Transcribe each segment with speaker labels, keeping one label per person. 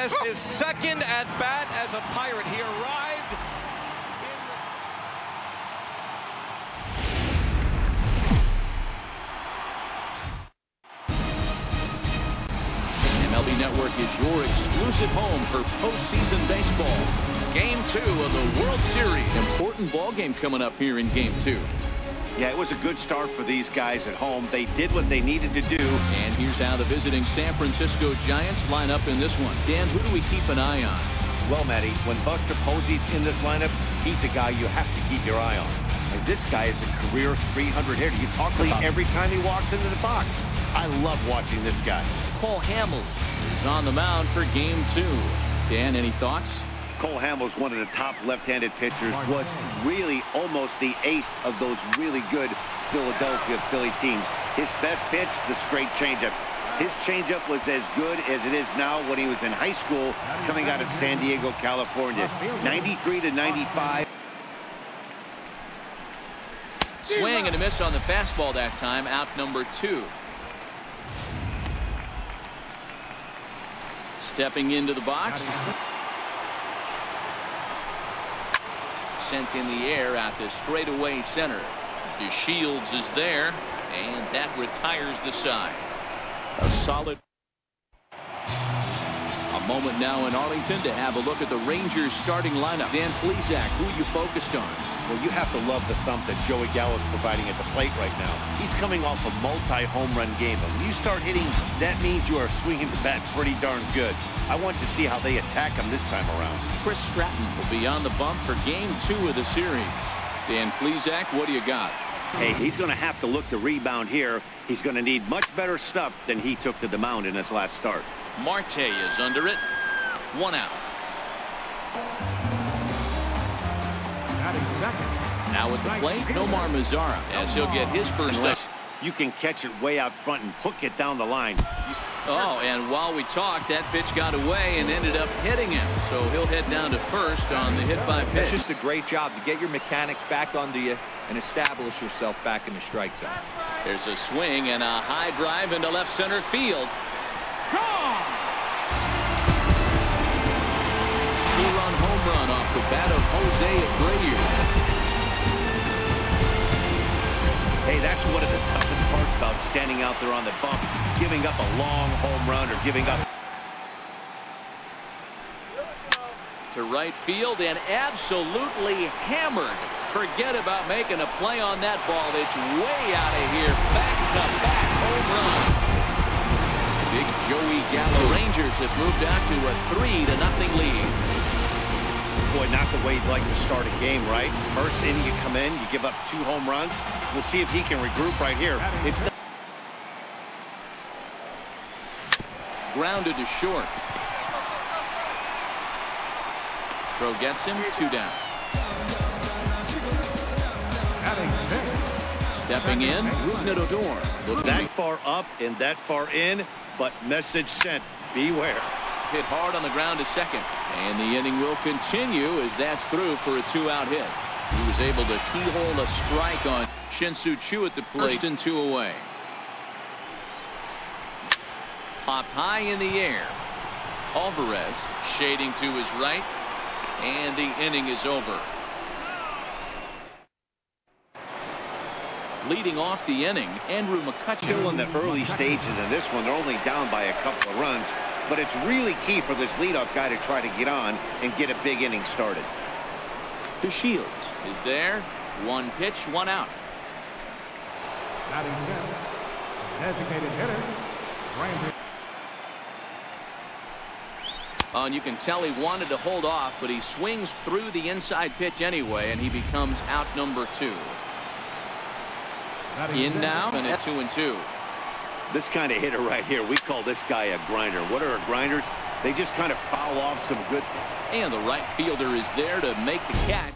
Speaker 1: This is second at bat as a Pirate. He arrived
Speaker 2: MLB Network is your exclusive home for postseason baseball. Game 2 of the World Series. Important ball game coming up here in Game 2.
Speaker 3: Yeah, it was a good start for these guys at home. They did what they needed to do.
Speaker 2: And here's how the visiting San Francisco Giants line up in this one. Dan, who do we keep an eye on?
Speaker 3: Well, Matty, when Buster Posey's in this lineup, he's a guy you have to keep your eye on. And this guy is a career 300 hitter. You talk about every time he walks into the box. I love watching this guy.
Speaker 2: Cole Hamels is on the mound for Game 2. Dan, any thoughts?
Speaker 3: Cole Hamels, one of the top left-handed pitchers, was really almost the ace of those really good Philadelphia Philly teams. His best pitch, the straight changeup. His changeup was as good as it is now when he was in high school coming out of San Diego, California. 93 to 95.
Speaker 2: Swing and a miss on the fastball that time, out number 2. Stepping into the box. Sent in the air out to straightaway center. DeShields is there, and that retires the side. A solid. A moment now in Arlington to have a look at the Rangers starting lineup. Dan Plesac, who you focused on?
Speaker 3: Well, you have to love the thump that Joey Gallo's providing at the plate right now. He's coming off a multi-home run game. And when you start hitting, that means you are swinging the bat pretty darn good. I want to see how they attack him this time around.
Speaker 2: Chris Stratton will be on the bump for Game 2 of the series. Dan Plesac, what do you got?
Speaker 3: Hey, he's going to have to look to rebound here. He's going to need much better stuff than he took to the mound in his last start.
Speaker 2: Marte is under it. 1 out. Now at the plate, Nomar Mazara, as he'll get his first.
Speaker 3: You can catch it way out front and hook it down the line.
Speaker 2: Oh, and while we talked, that pitch got away and ended up hitting him. So he'll head down to first on the hit by pitch.
Speaker 4: That's just a great job to get your mechanics back onto you and establish yourself back in the strike zone.
Speaker 2: There's a swing and a high drive into left center field. Gone! 2-run home run off the bat of Jose Abreu.
Speaker 3: Hey, that's one of the toughest parts about standing out there on the bump, giving up a long home run or giving up.
Speaker 2: To right field and absolutely hammered. Forget about making a play on that ball. It's way out of here. Back-to-back home run. Big Joey Gallo. Rangers have moved out to a 3-0 lead.
Speaker 3: Boy, not the way you'd like to start a game, right? First inning, you come in, you give up 2 home runs. We'll see if he can regroup right here. It's
Speaker 2: grounded to short. Throw gets him, 2 down. Stepping in, Rougned Odor.
Speaker 3: That far up and that far in, but message sent, beware.
Speaker 2: Hit hard on the ground to second. And the inning will continue as that's through for a 2-out hit. He was able to keyhole a strike on Shin-Soo Choo at the plate. 1 and 2 away. Popped high in the air. Alvarez shading to his right. And the inning is over. Leading off the inning, Andrew McCutchen.
Speaker 3: Still in the early stages in this one. They're only down by a couple of runs. But it's really key for this leadoff guy to try to get on and get a big inning started.
Speaker 2: DeShields is there. 1 pitch, 1 out.
Speaker 5: Designated hitter.
Speaker 2: And you can tell he wanted to hold off, but he swings through the inside pitch anyway, and he becomes out number 2. In now, and at 2 and 2.
Speaker 3: This kind of hitter right here, we call this guy a grinder. What are grinders? They just kind of foul off some good.
Speaker 2: And the right fielder is there to make the catch.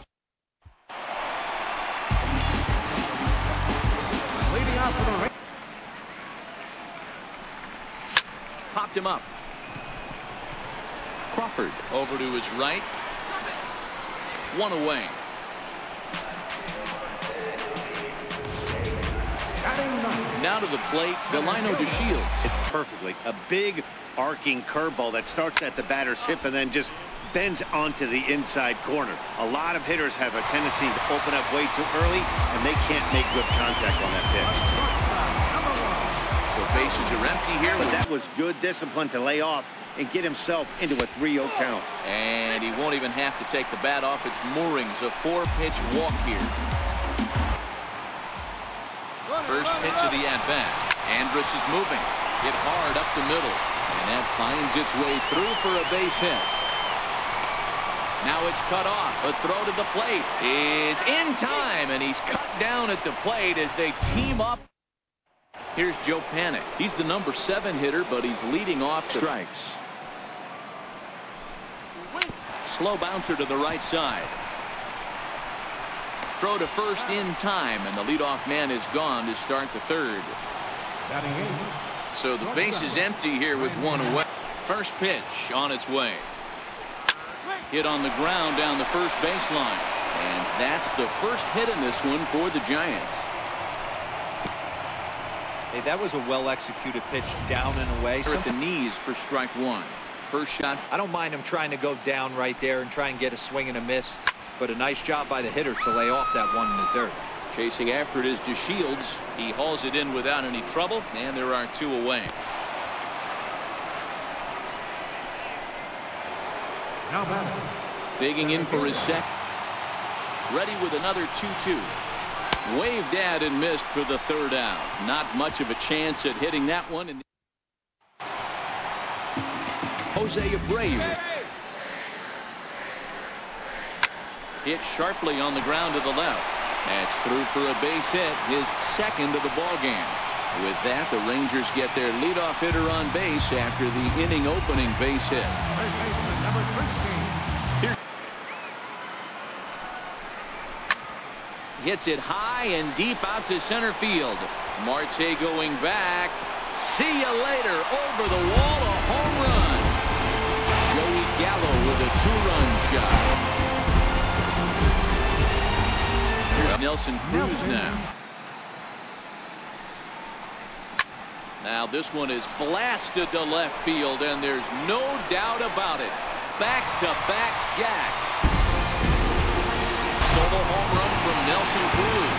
Speaker 5: Leading off for the
Speaker 2: Popped him up. Crawford over to his right. 1 away.
Speaker 5: batting ninth.
Speaker 2: Now to the plate, Delino DeShields.
Speaker 3: Perfectly. A big arcing curveball that starts at the batter's hip and then just bends onto the inside corner. A lot of hitters have a tendency to open up way too early, and they can't make good contact on that pitch.
Speaker 2: So bases are empty here.
Speaker 3: But that was good discipline to lay off and get himself into a 3-0 count.
Speaker 2: And he won't even have to take the bat off its moorings. A 4-pitch walk here. First pitch of the at-bat. Andrus is moving. Hit hard up the middle. And that finds its way through for a base hit. Now it's cut off. A throw to the plate is in time, and he's cut down at the plate as they team up. Here's Joe Panik. He's the number 7 hitter, but he's leading off strikes. Slow bouncer to the right side. Throw to first in time, and the leadoff man is gone to start the third. So the base is empty here with one away. First pitch on its way. Hit on the ground down the first baseline. And that's the first hit in this one for the Giants.
Speaker 4: Hey, that was a well-executed pitch down and away.
Speaker 2: At the knees for strike one. First shot.
Speaker 4: I don't mind him trying to go down right there and try and get a swing and a miss, but a nice job by the hitter to lay off that one in the dirt.
Speaker 2: Chasing after it is DeShields. He hauls it in without any trouble, and there are 2 away.
Speaker 5: Now batting.
Speaker 2: Digging in for his second. Ready with another 2-2. Waved at and missed for the third out. Not much of a chance at hitting that one. Jose Abreu. Hit sharply on the ground to the left. That's through for a base hit, his second of the ball game. With that, the Rangers get their leadoff hitter on base after the inning opening base hit.
Speaker 5: Number 13.
Speaker 2: Hits it high and deep out to center field. Marte going back. See you later. Over the wall, a home run. Joey Gallo with a 2-run shot. Here's Nelson Cruz now. Now this one is blasted to left field, and there's no doubt about it. Back-to-back jacks. Solo home run from Nelson Cruz.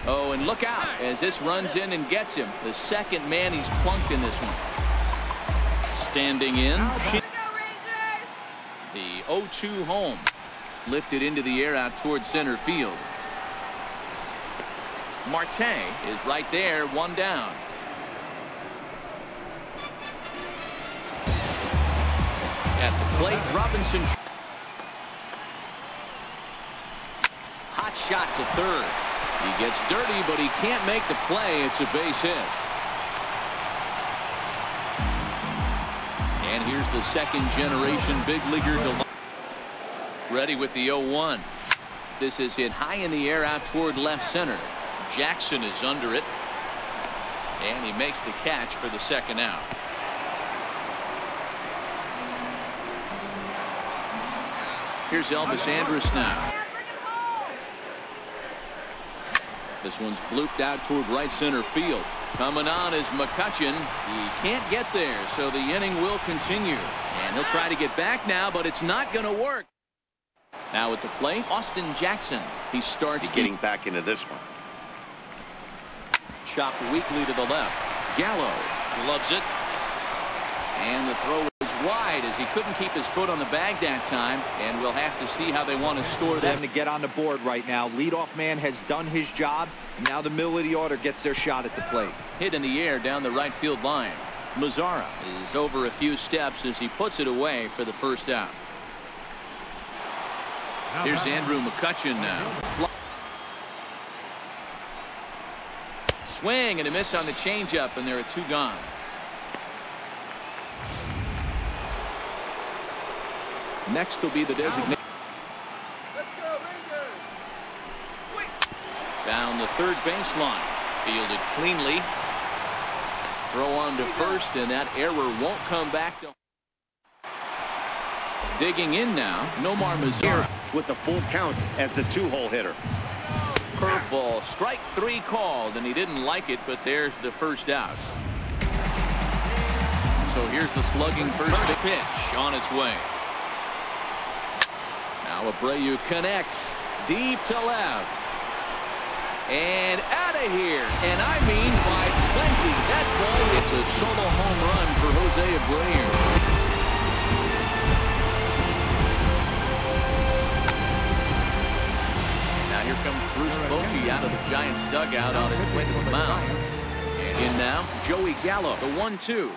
Speaker 2: Oh, and look out as this runs in and gets him. The second man he's plunked in this one. Standing in. The 0-2 home. Lifted into the air out towards center field. Marte is right there, 1 down. At the plate, Robinson. Hot shot to third. He gets dirty, but he can't make the play. It's a base hit. And here's the second-generation big leaguer. Ready with the 0-1. This is hit high in the air out toward left center. Jackson is under it. And he makes the catch for the second out. Here's Elvis Andrus now. This one's blooped out toward right center field. Coming on is McCutchen. He can't get there, so the inning will continue. And he'll try to get back now, but it's not going to work. Now at the plate, Austin Jackson. He starts
Speaker 3: getting back into this one.
Speaker 2: Chopped weakly to the left. Gallo loves it. And the throw is wide as he couldn't keep his foot on the bag that time. And we'll have to see how they want to score that.
Speaker 4: To get on the board right now. Leadoff man has done his job. And now the middle of the order gets their shot at the plate.
Speaker 2: Hit in the air down the right field line. Mazzara is over a few steps as he puts it away for the first out. Here's Andrew McCutchen now. Swing and a miss on the changeup, and there are 2 gone. Next will be the designated. Down the third baseline. Fielded cleanly. Throw on to first, and that error won't come back. Digging in now, Nomar Mazzara.
Speaker 3: With the full count as the 2-hole hitter.
Speaker 2: Curveball, strike 3 called, and he didn't like it, but there's the first out. So here's the slugging first pitch on its way. Now Abreu connects deep to left. And out of here. And I mean by plenty. That ball, it's a solo home run for Jose Abreu. Now here comes Bruce Bochy out of the Giants dugout on his way to the mound. And in now, Joey Gallo, the 1-2.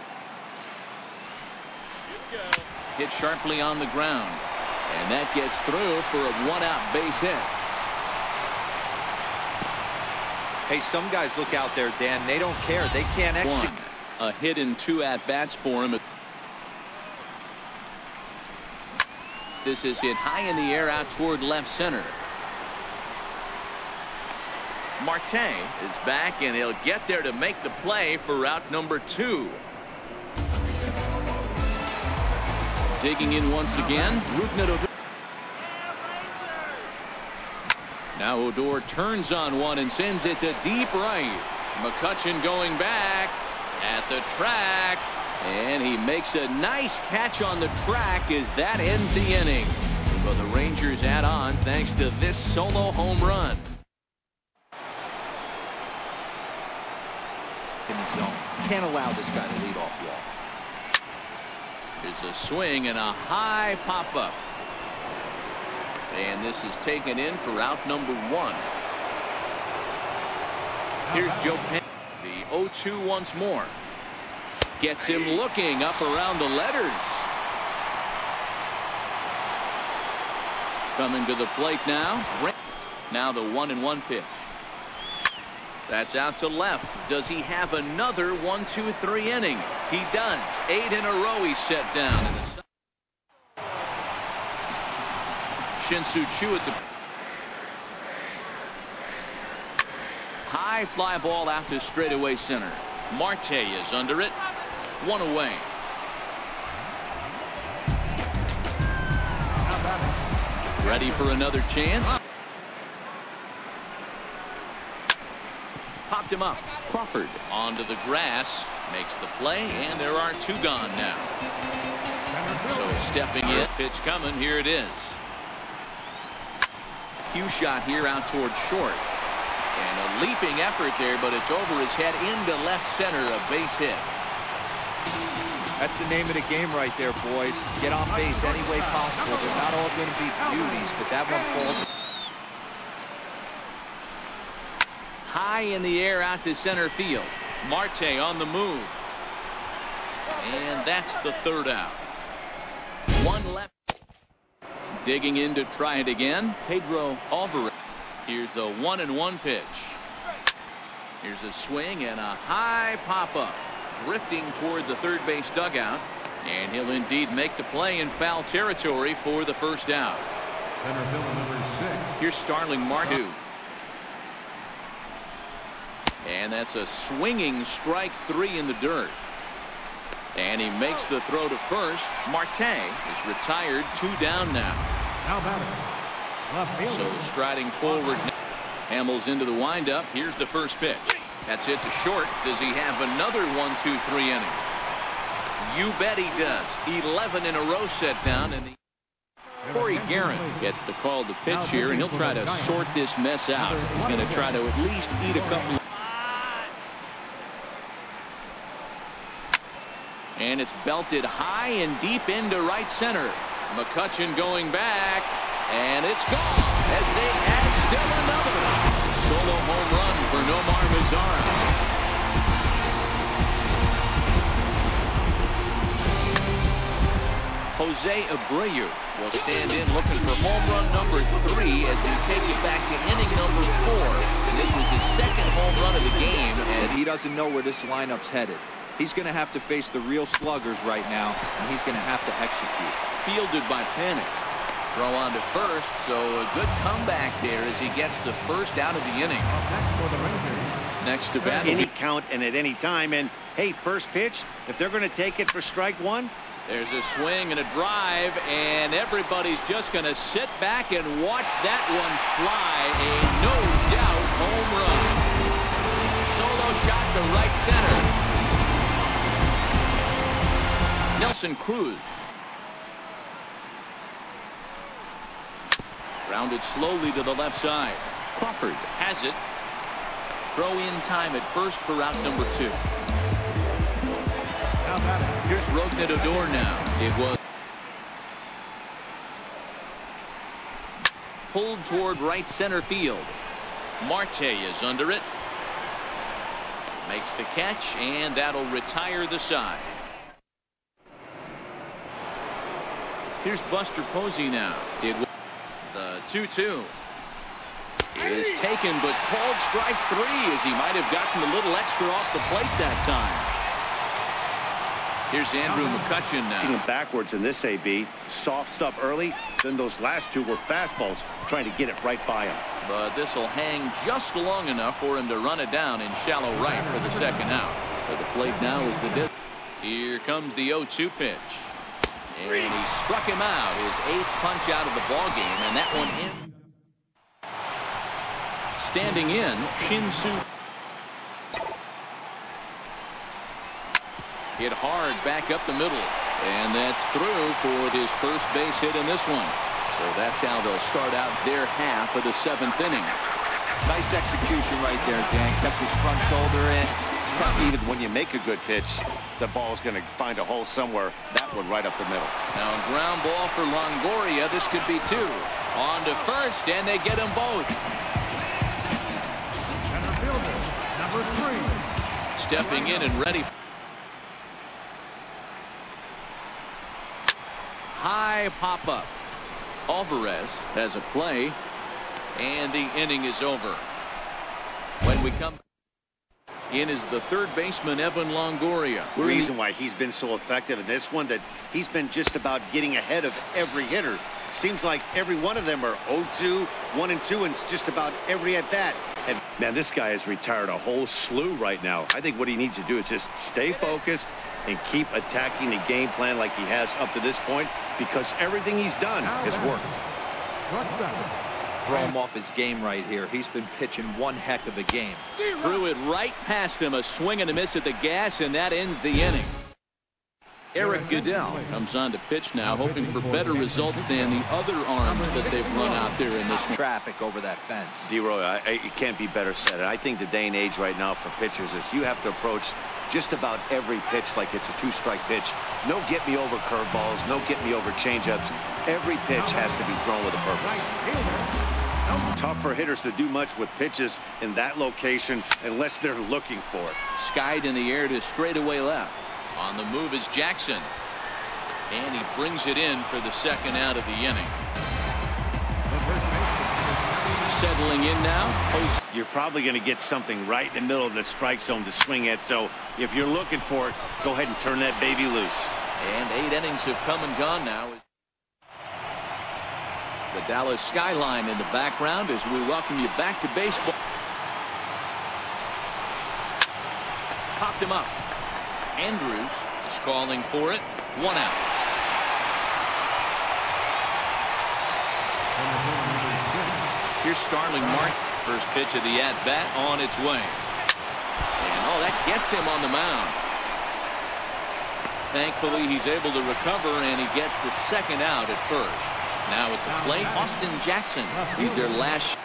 Speaker 2: Hit sharply on the ground. And that gets through for a 1-out base hit.
Speaker 4: Hey, some guys look out there, Dan. They don't care. They can't execute.
Speaker 2: A hit in 2 at-bats for him. This is hit high in the air out toward left center. Marte is back, and he'll get there to make the play for route number 2. Digging in once again. Now Odor turns on one and sends it to deep right. McCutchen going back at the track, and he makes a nice catch on the track as that ends the inning. But the Rangers add on thanks to this solo home run.
Speaker 4: In the zone. Can't allow this guy to lead off walk.
Speaker 2: There's a swing and a high pop-up. And this is taken in for out number 1. Here's Joe Penn. The 0-2 once more. Gets him looking up around the letters. Coming to the plate now. Now the 1-1 pitch. That's out to left. Does he have another 1-2-3 inning? He does. 8 in a row he's set down. Shin-Soo Choo at the high fly ball out to straightaway center. Marte is under it. 1 away. Ready for another chance. Popped him up. Crawford onto the grass, makes the play, and there are 2 gone now. So stepping in, pitch coming. Here it is. Cue shot here out towards short. And a leaping effort there, but it's over his head into left center, a base hit.
Speaker 4: That's the name of the game right there, boys. Get on base any way possible. They're not all going to be beauties, but that one falls.
Speaker 2: High in the air out to center field. Marte on the move. And that's the 3rd out. 1 left. Digging in to try it again. Pedro Alvarez. Here's the 1-1 pitch. Here's a swing and a high pop-up. Drifting toward the third base dugout. And he'll indeed make the play in foul territory for the first out.
Speaker 5: Center fielder number 6.
Speaker 2: Here's Starling Marte. And that's a swinging strike 3 in the dirt. And he makes the throw to first. Marte is retired. 2 down now.
Speaker 5: Now batter. Left fielder.
Speaker 2: So striding forward. Hamels into the windup. Here's the first pitch. That's hit to short. Does he have another 1-2-3 inning? You bet he does. 11 in a row set down. And Corey Guerin gets the call to pitch here, and he'll try to sort this mess out. He's going to try to at least eat a couple. And it's belted high and deep into right center. McCutchen going back, and it's gone as they add still another solo home run for Nomar Mazara. Jose Abreu will stand in looking for home run number 3 as we take it back to inning number 4. And this was his 2nd home run of the game,
Speaker 4: and he doesn't know where this lineup's headed. He's going to have to face the real sluggers right now, and he's going to have to execute.
Speaker 2: Fielded by Panic. Throw on to first, so a good comeback there as he gets the first out of the inning. Next to bat.
Speaker 3: Any count and at any time. And, hey, first pitch, if they're going to take it for strike 1,
Speaker 2: There's a swing and a drive, and everybody's just going to sit back and watch that one fly. A no-doubt home run. Solo shot to right center. Nelson Cruz. Grounded slowly to the left side. Crawford has it. Throw in time at first for out number 2. Here's Rougned Odor now. It was pulled toward right center field. Marte is under it. Makes the catch, and that'll retire the side. Here's Buster Posey now. It was the 2-2. Is taken, but called strike 3 as he might have gotten a little extra off the plate that time. Here's Andrew McCutchen now.
Speaker 3: Him backwards in this AB. Soft stuff early. Then those last 2 were fastballs, trying to get it right by him.
Speaker 2: But this will hang just long enough for him to run it down in shallow right for the second out. For the plate now is the Diff. Here comes the 0-2 pitch. And he struck him out. His 8th punch out of the ball game, and that one in. Standing in, Shin-Soo. Hit hard back up the middle, and that's through for his first base hit in this one. So that's how they'll start out their half of the 7th inning.
Speaker 4: Nice execution right there, Dan. Kept his front shoulder in.
Speaker 3: Even when you make a good pitch, the ball's going to find a hole somewhere. That one right up the middle.
Speaker 2: Now a ground ball for Longoria. This could be 2. On to first, and they get them both.
Speaker 5: Center fielder, number 3.
Speaker 2: Stepping in and ready. High pop-up. Alvarez has a play, and the inning is over. When we come in is the 3rd baseman, Evan Longoria.
Speaker 3: The reason why he's been so effective in this one, that he's been just about getting ahead of every hitter. Seems like every one of them are 0-2, 1-2, and it's just about every at-bat. And, man, this guy has retired a whole slew right now. I think what he needs to do is just stay focused and keep attacking the game plan like he has up to this point, because everything he's done has worked.
Speaker 4: Throw him off his game right here. He's been pitching one heck of a game.
Speaker 2: Threw it right past him. A swing and a miss at the gas, and that ends the inning. Eric Goodell comes on to pitch now, hoping for better results than the other arms that they've run out there in this one.
Speaker 4: Traffic over that fence.
Speaker 3: D-Roy, it can't be better said. I think the day and age right now for pitchers is you have to approach just about every pitch like it's a 2-strike pitch. No get-me-over curveballs, no get-me-over changeups. Every pitch has to be thrown with a purpose. Tough for hitters to do much with pitches in that location unless they're looking for it.
Speaker 2: Skied in the air to straightaway left. On the move is Jackson. And he brings it in for the 2nd out of the inning. Settling in now.
Speaker 3: You're probably going to get something right in the middle of the strike zone to swing at. So if you're looking for it, go ahead and turn that baby loose.
Speaker 2: And 8 innings have come and gone now. The Dallas skyline in the background as we welcome you back to baseball. Popped him up. Andrews is calling for it. 1 out. Here's Starling Marte. First pitch of the at-bat on its way. And oh, that gets him on the mound. Thankfully, he's able to recover, and he gets the 2nd out at first. Now at the plate, Austin Jackson. He's their last.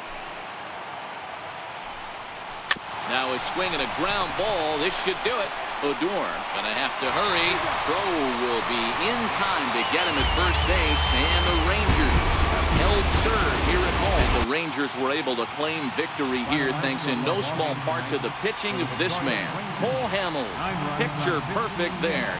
Speaker 2: Now a swing and a ground ball. This should do it. Odor gonna have to hurry. Throw will be in time to get him at first base, and the Rangers have held serve here at home. The Rangers were able to claim victory here thanks in no small part to the pitching of this man, Cole Hamels. Picture perfect there.